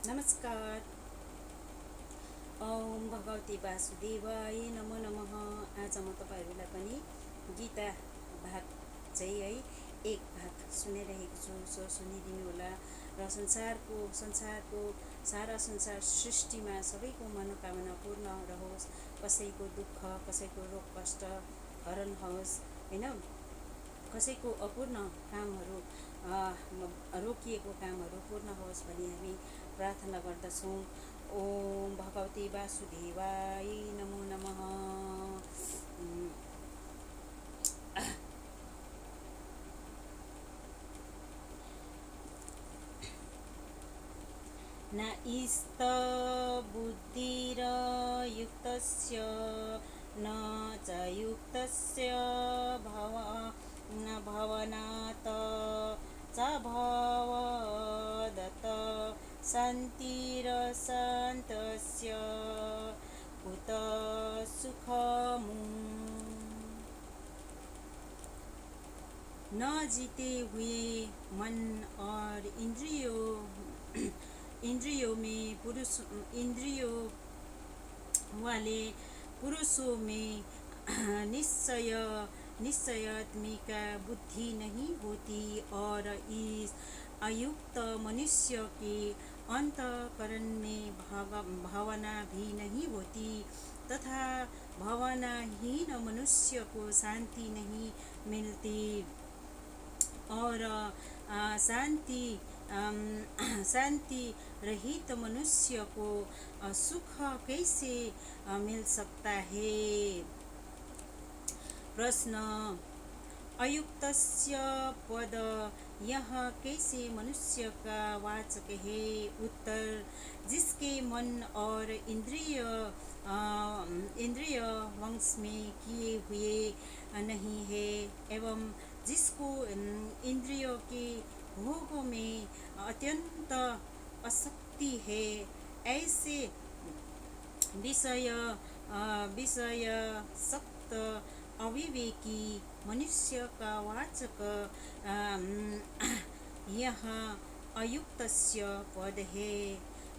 नमस्कार। ओम भगवती वासुदेवाय नमो नमः। आज म तपाईँहरूलाई पनि गीता भाग चाहिँ एक भाग सुनाइरहेको छु। सो सुनिदिनु होला र संसारको सारा संसार सृष्टिमा सबैको मनोकामना पूर्ण रहोस्। कसैको दुःख, कसैको रोग कष्ट हरण होस् होइन। कसैको अपूर्ण कामहरू रोकिएको कामहरू पूर्ण होस् भनी हामी प्रार्थना गर्दछौँ। ओम भगवती वासुदेवाय नमो नमः। न इस्तबुद्धिरयुक्तस्य न च युक्तस्य भवनात् च भवदत् शान्तिरशान्तस्य कुत सुखम्। न जीते हुए मन और इंद्रियों वाले पुरुषों में निश्चयात्मिक बुद्धि नहीं होती और इस अयुक्त मनुष्य के अंतःकरण में भावना भी नहीं होती तथा भावनाहीन मनुष्य को शांति नहीं मिलती और शांति रहित मनुष्य को सुख कैसे मिल सकता है। प्रश्न, अयुक्तस्य पद यह कैसे मनुष्य का वाचक है। उत्तर, जिसके मन और इंद्रिय वंश में किए हुए नहीं है एवं जिसको इंद्रियों के भोगों में अत्यंत आसक्ति है, ऐसे विषयासक्त अविवेकी मनुष्य का वाचक यह अयुक्तस्य पद है।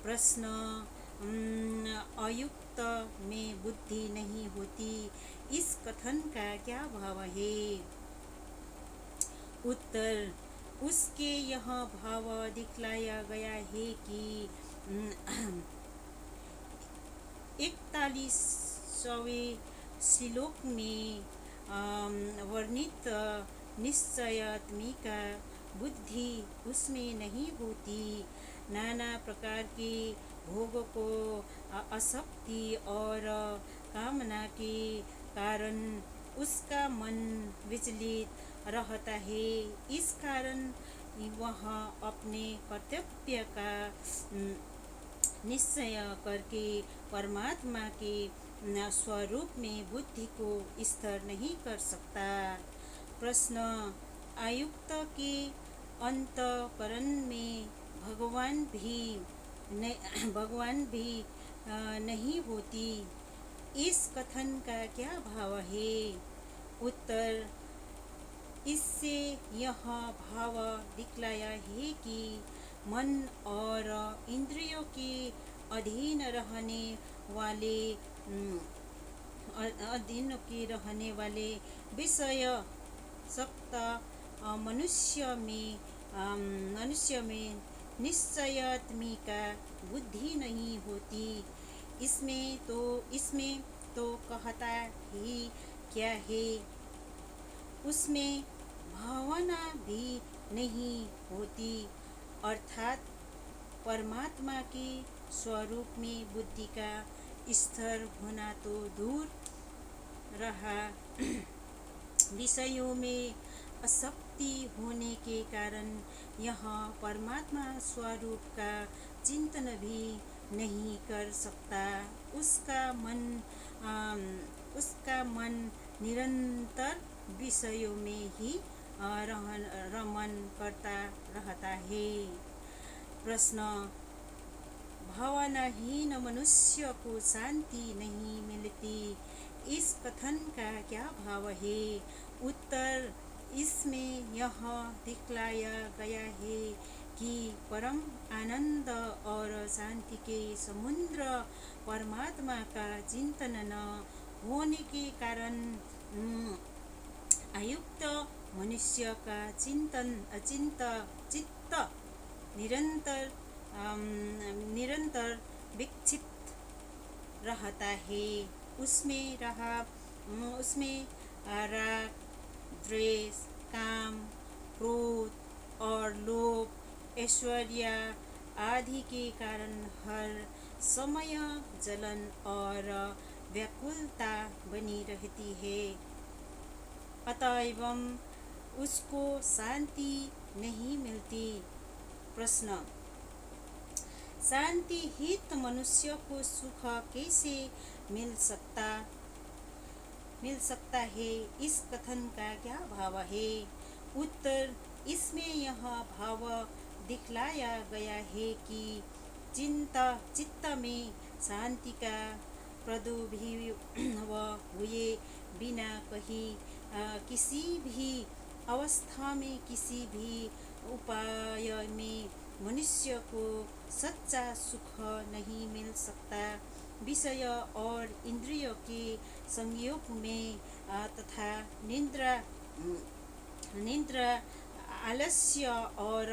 प्रश्न, अयुक्त में बुद्धि नहीं होती, इस कथन का क्या भाव है। उत्तर, उसके यह भाव दिखलाया गया है कि 41वें श्लोक में वर्णित निश्चयात्मिक बुद्धि उसमें नहीं होती। नाना प्रकार के भोग को आसक्ति और कामना के कारण उसका मन विचलित रहता है। इस कारण वह अपने कर्तव्य का निश्चय करके परमात्मा के स्वरूप में बुद्धि को स्थिर नहीं कर सकता। प्रश्न, अयुक्त के अंतःकरण में भगवान भी नहीं होती, इस कथन का क्या भाव है। उत्तर, इससे यह भाव दिखलाया है कि मन और इंद्रियों के अधीन रहने वाले विषय सक्त मनुष्य में निश्चयात्मिक बुद्धि नहीं होती। इसमें तो कहता ही क्या है, उसमें भावना भी नहीं होती, अर्थात परमात्मा के स्वरूप में बुद्धि का स्थिर होना तो दूर रहा, विषयों में आसक्ति होने के कारण यह परमात्मा स्वरूप का चिंतन भी नहीं कर सकता। उसका मन निरंतर विषयों में ही रमन करता रहता है। प्रश्न, भावनाहीन मनुष्य को शांति नहीं मिलती, इस कथन का क्या भाव है। उत्तर, इसमें यह दिखलाया गया है कि परम आनंद और शांति के समुद्र परमात्मा का चिंतन न होने के कारण आयुक्त मनुष्य का चित्त निरंतर निरंतर विक्षिप्त रहता है। उसमें राग, द्वेष, काम, क्रोध और लोभ, ऐश्वर्य आदि के कारण हर समय जलन और व्याकुलता बनी रहती है। अतएव उसको शांति नहीं मिलती। प्रश्न: शांति हित मनुष्य को सुख कैसे मिल सकता है? इस कथन का क्या भाव है? उत्तर: इसमें यह भाव दिखलाया गया है कि चित्त में शांति का प्रादुर्भाव हुए बिना किसी भी अवस्था में किसी भी उपाय में मनुष्य को सच्चा सुख नहीं मिल सकता। विषय और इंद्रियों के संयोग में तथा निद्रा, आलस्य और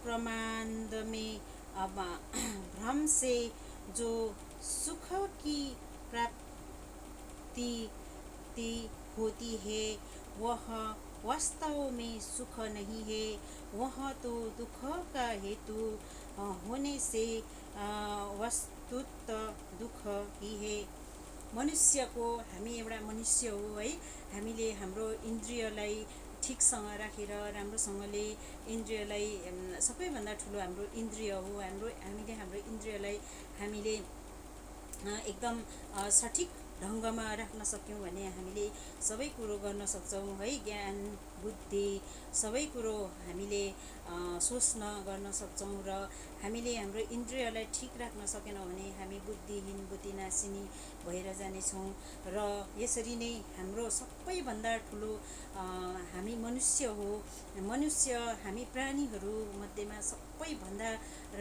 प्रमाद में भ्रम से जो सुख की प्राप्ति होती है वह वास्तव में सुख नहीं है, वह तो दुख का हेतु होने से वस्तुत दुख ही है। मनुष्यको हामी एउटा मनुष्य हो है, हामीले हाम्रो इन्द्रियलाई ठिकसँग राखेर राम्रोसँगले इन्द्रियलाई सबैभन्दा ठुलो हाम्रो इन्द्रिय हो। हामीले हाम्रो इन्द्रियलाई हामीले एकदम सठिक ढङ्गमा राख्न सक्यौँ भने हामीले सबै कुरो गर्न सक्छौँ है। ज्ञान, बुद्धि सबै कुरो हामीले सोच्न गर्न सक्छौँ र हामीले हाम्रो इन्द्रियलाई ठिक राख्न सकेनौँ भने हामी बुद्धिहीन, बुद्धिनाशिनी भएर जानेछौँ। र यसरी नै हाम्रो सबैभन्दा ठुलो हामी मनुष्य हो। हामी प्राणीहरू मध्येमा सबैभन्दा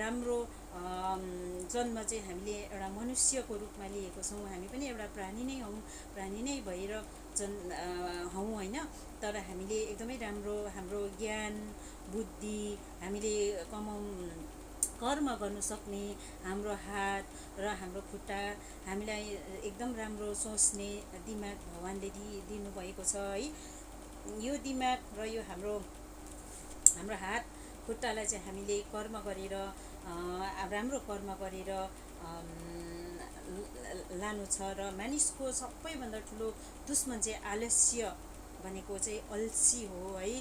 राम्रो जन्म चाहिँ हामीले एउटा मनुष्यको रूपमा लिएको छौँ। हामी पनि एउटा प्राणी नै हौँ, प्राणी नै भएर हौँ होइन। तर हामीले एकदमै राम्रो हाम्रो ज्ञान, बुद्धि, हामीले कर्म गर्न सक्ने हाम्रो हात र हाम्रो खुट्टा, हामीलाई एकदम राम्रो सोच्ने दिमाग भगवानले दिनुभएको छ है। यो दिमाग र यो हाम्रो हात खुट्टालाई चाहिँ हामीले कर्म गरेर राम्रो कर्म गरेर लानु छ। र मानिसको सबैभन्दा ठुलो दुश्मन चाहिँ आलस्य भनेको चाहिँ अल्छी हो है।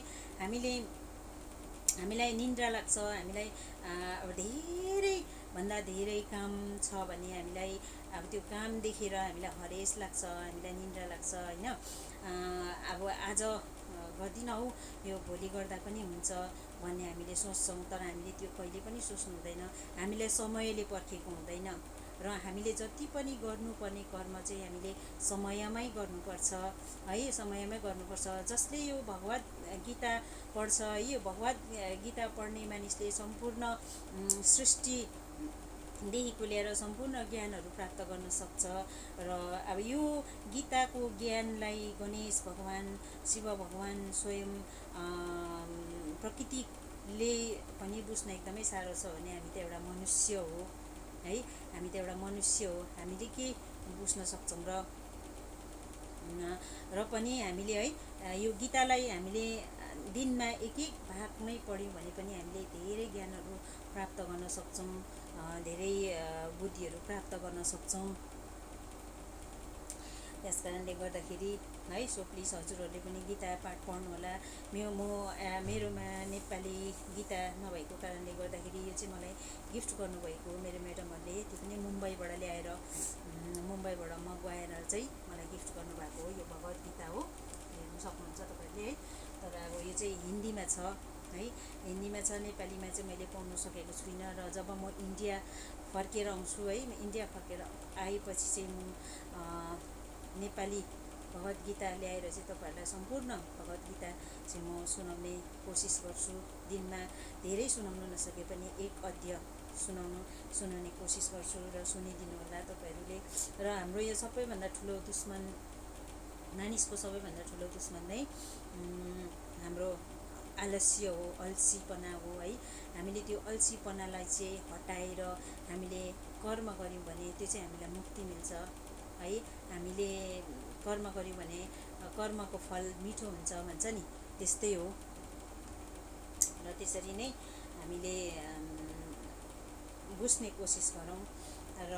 हामीलाई निन्द्रा लाग्छ, हामीलाई अब धेरैभन्दा धेरै काम छ भने हामीलाई अब त्यो काम देखेर हामीलाई हरेस लाग्छ, हामीलाई निन्द्रा लाग्छ होइन। अब आज गर्दिनँ हौ, यो भोलि गर्दा पनि हुन्छ भन्ने हामीले सोच्छौँ। तर हामीले त्यो कहिले पनि सोच्नु हुँदैन। हामीलाई समयले पर्खेको हुँदैन र हामीले जति पनि गर्नुपर्ने कर्म चाहिँ हामीले समयमै गर्नुपर्छ है, समयमै गर्नुपर्छ। जसले यो भगवत गीता पढ्छ, यो भगवत गीता पढ्ने मानिसले सम्पूर्ण सृष्टिदेखिको लिएर सम्पूर्ण ज्ञानहरू प्राप्त गर्न सक्छ। र अब यो गीताको ज्ञानलाई गणेश भगवान, शिव भगवान, स्वयं प्रकृतिले पनि बुझ्न एकदमै साह्रो छ भने हामी त एउटा मनुष्य हो है। हामी त एउटा मनुष्य हो, हामीले के बुझ्न सक्छौँ र पनि हामीले है यो गीतालाई हामीले दिनमा एक भाग नै पढ्यौँ भने पनि हामीले धेरै ज्ञानहरू प्राप्त गर्न सक्छौँ, धेरै बुद्धिहरू प्राप्त गर्न सक्छौँ। त्यस कारणले गर्दाखेरि है, सो प्लिज हजुरहरूले पनि गीता पाठ पढ्नुहोला। मेरोमा नेपाली गीता नभएको कारणले गर्दाखेरि यो चाहिँ मलाई गिफ्ट गर्नुभएको मेरो म्याडमहरूले, त्यो पनि मुम्बईबाट ल्याएर मुम्बईबाट मगाएर चाहिँ मलाई गिफ्ट गर्नुभएको हो। यो भगवत गीता हो, हेर्नु सक्नुहुन्छ तपाईँहरूले है। तर अब यो चाहिँ हिन्दीमा छ है, हिन्दीमा छ, नेपालीमा चाहिँ मैले पढ्नु सकेको छुइनँ। र जब म इन्डिया फर्केर आउँछु है, इन्डिया फर्केर आएपछि चाहिँ म नेपाली भगवत गीता ल्याएर चाहिँ तपाईँहरूलाई सम्पूर्ण भगवत गीता चाहिँ म सुनाउने कोसिस गर्छु। दिनमा धेरै सुनाउन नसके पनि एक अध्याय सुनाउने कोसिस गर्छु र सुनिदिनु होला तपाईँहरूले। र हाम्रो यो सबैभन्दा ठुलो दुश्मन, मानिसको सबैभन्दा ठुलो दुश्मन नै हाम्रो आलस्य हो, अल्छीपना हो है। हामीले त्यो अल्छीपनालाई चाहिँ हटाएर हामीले कर्म गऱ्यौँ भने त्यो चाहिँ हामीलाई मुक्ति मिल्छ है। हामीले कर्म गऱ्यौँ भने कर्मको फल मिठो हुन्छ भन्छ नि, त्यस्तै हो। र त्यसरी नै हामीले बुझ्ने कोसिस गरौँ। र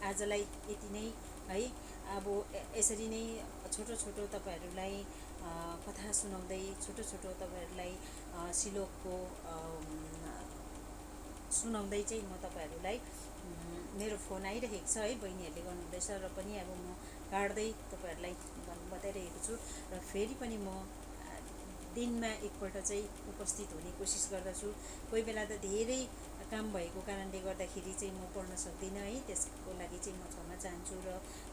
आजलाई यति नै है। अब यसरी नै छोटो छोटो तपाईँहरूलाई कथा सुनाउँदै, छोटो छोटो तपाईँहरूलाई श्लोकको सुनाउँदै चाहिँ म तपाईँहरूलाई, मेरो फोन आइरहेको छ है, बहिनीहरूले गर्नुहुँदैछ र पनि अब म काट्दै तपाईँहरूलाई बताइरहेको छु। र फेरि पनि म दिनमा एकपल्ट चाहिँ उपस्थित हुने कोसिस गर्दछु। कोही बेला त धेरै काम भएको कारणले गर्दाखेरि चाहिँ म पढ्न सक्दिनँ है, त्यसको लागि चाहिँ म क्षमा चाहन्छु। र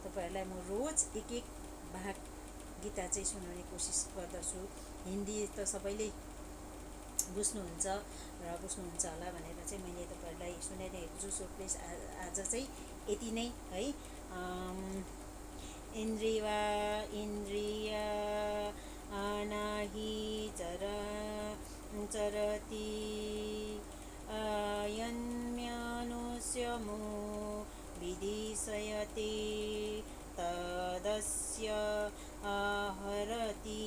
तपाईँहरूलाई म रोज एक एक भाग गीता चाहिँ सुनाउने कोसिस गर्दछु। हिन्दी त सबैले बुझ्नुहुन्छ र बुझ्नुहुन्छ होला भनेर चाहिँ मैले तपाईँहरूलाई सुनाइरहेको छु। सो प्लिज आज चाहिँ यति नै है। इन्द्रिया नाहि चरति यन्मनुष्यमो विदिशयते तदस्य आहरति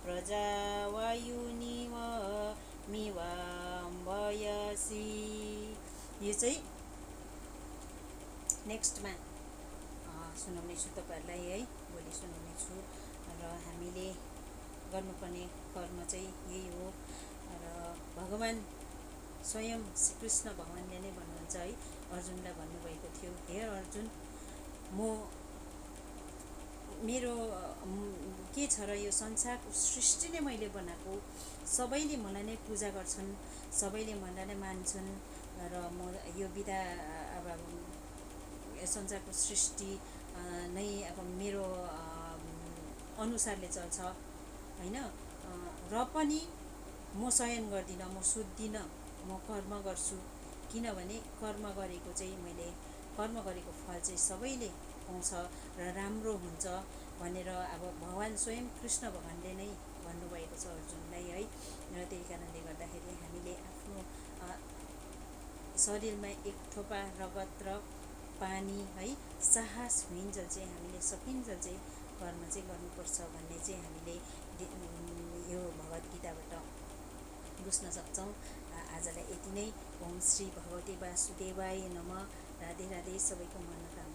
प्रजावायुनिव मिवाम्बयसि। यो चाहिँ नेक्स्टमा सुनाउने छु तपाईँहरूलाई है, भोलि सुनाउने छु। र हामीले गर्नुपर्ने कर्म चाहिँ यही हो। र भगवान् स्वयं श्रीकृष्ण भगवान्ले नै भन्नुहुन्छ है, अर्जुनलाई भन्नुभएको थियो, हे अर्जुन, मेरो के छ र यो संसारको सृष्टि नै मैले बनाएको, सबैले मलाई नै पूजा गर्छन्, सबैले मलाई नै मान्छन्। र म यो विधा अब संसारको सृष्टि नै अब मेरो अनुसारले चल्छ होइन। र पनि म शयन गर्दिनँ, म सुत्दिनँ, म कर्म गर्छु। किनभने कर्म गरेको चाहिँ मैले कर्म गरेको फल चाहिँ सबैले पाउँछ र राम्रो हुन्छ भनेर अब भगवान् स्वयं कृष्ण भगवान्ले नै भन्नुभएको छ अर्जुनलाई है। र त्यही कारणले गर्दाखेरि हामीले आफ्नो शरीरमा एक थोपा रगत र पानी है, साहस हुइन्जेल चाहिँ हामीले सकिन्जेल चाहिँ कर्म चाहिँ गर्नुपर्छ भन्ने चाहिँ हामीले यो भगवत गीताबाट बुझ्न सक्छौँ। आजलाई यति नै। ओम श्री भगवते वासुदेवाय नमः। राधे राधे। सबैको मनोकामना